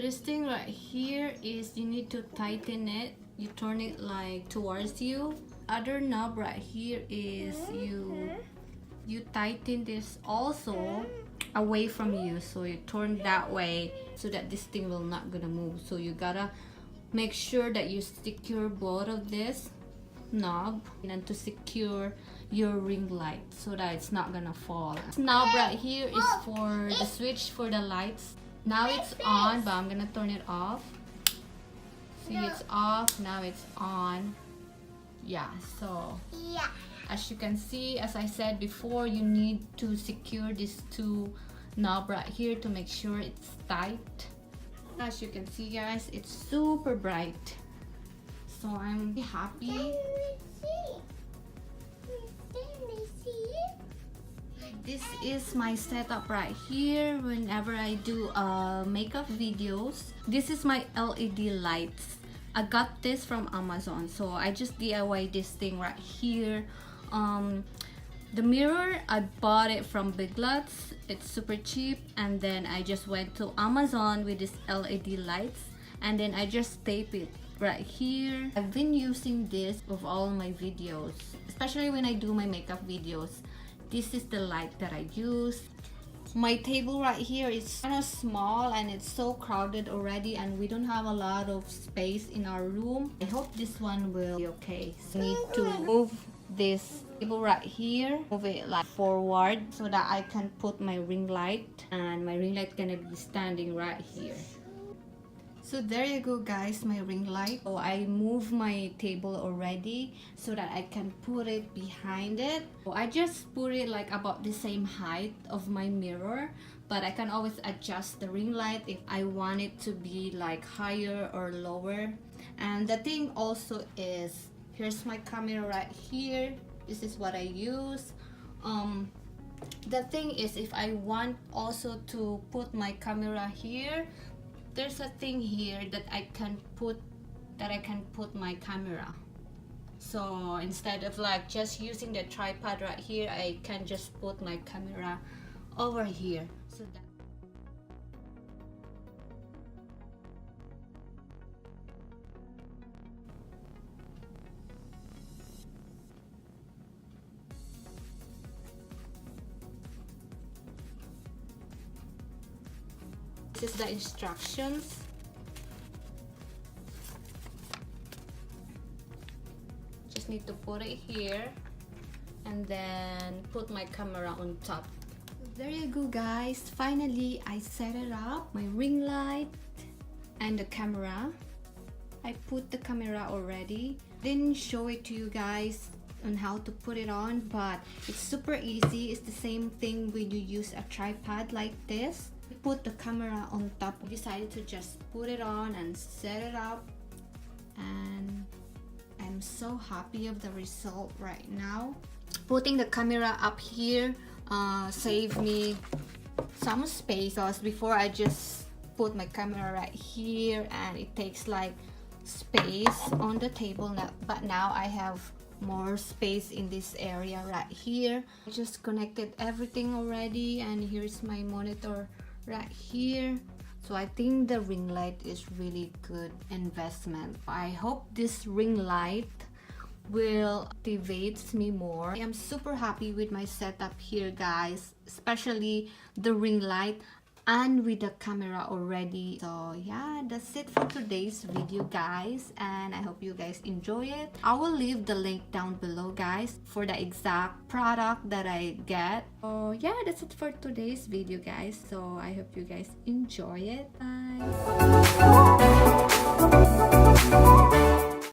this thing right here is you need to tighten it. You turn it like towards you. Other knob right here is you tighten this also away from you, so you turn that way so that this thing will not gonna move. So you gotta make sure that you secure both of this knob and to secure your ring light so that it's not gonna fall. This knob right here is for the switch for the lights. Now it's on, but I'm gonna turn it off. See, it's off, now it's on. Yeah, so as you can see, as I said before, you need to secure these two knob right here to make sure it's tight. As you can see guys, it's super bright, so I'm happy. This is my setup right here whenever I do makeup videos. This is my LED lights. I got this from Amazon, so I just DIY this thing right here. The mirror, I bought it from Big Lots. It's super cheap, and then I just went to Amazon with this LED lights, and then I just tape it right here. I've been using this of all my videos, especially when I do my makeup videos. This is the light that I use. My table right here is kind of small and it's so crowded already, and we don't have a lot of space in our room. I hope this one will be okay. So I need to move this table right here, move it like forward so that I can put my ring light, and my ring light gonna be standing right here. So there you go guys, my ring light. So I moved my table already so that I can put it behind it. So I just put it like about the same height of my mirror, but I can always adjust the ring light if I want it to be like higher or lower. And the thing also is, here's my camera right here. This is what I use. The thing is, if I want also to put my camera here, there's a thing here that I can put my camera. So instead of like just using the tripod right here, I can just put my camera over here. So that this is the instructions. Just need to put it here and then put my camera on top. There you go guys, finally I set it up, my ring light and the camera. I put the camera already. Didn't show it to you guys on how to put it on, but it's super easy. It's the same thing when you use a tripod like this. Put the camera on top. I decided to just put it on and set it up, and I'm so happy of the result right now. Putting the camera up here saved me some space, because before I just put my camera right here and it takes like space on the table now, but now I have more space in this area right here. I just connected everything already, and here's my monitor right here. So I think the ring light is really good investment. I hope this ring light will motivate me more. I am super happy with my setup here guys, especially the ring light and with the camera already. So yeah, that's it for today's video guys, and I hope you guys enjoy it. I will leave the link down below guys for the exact product that I get. So yeah, that's it for today's video guys, so I hope you guys enjoy it. Bye.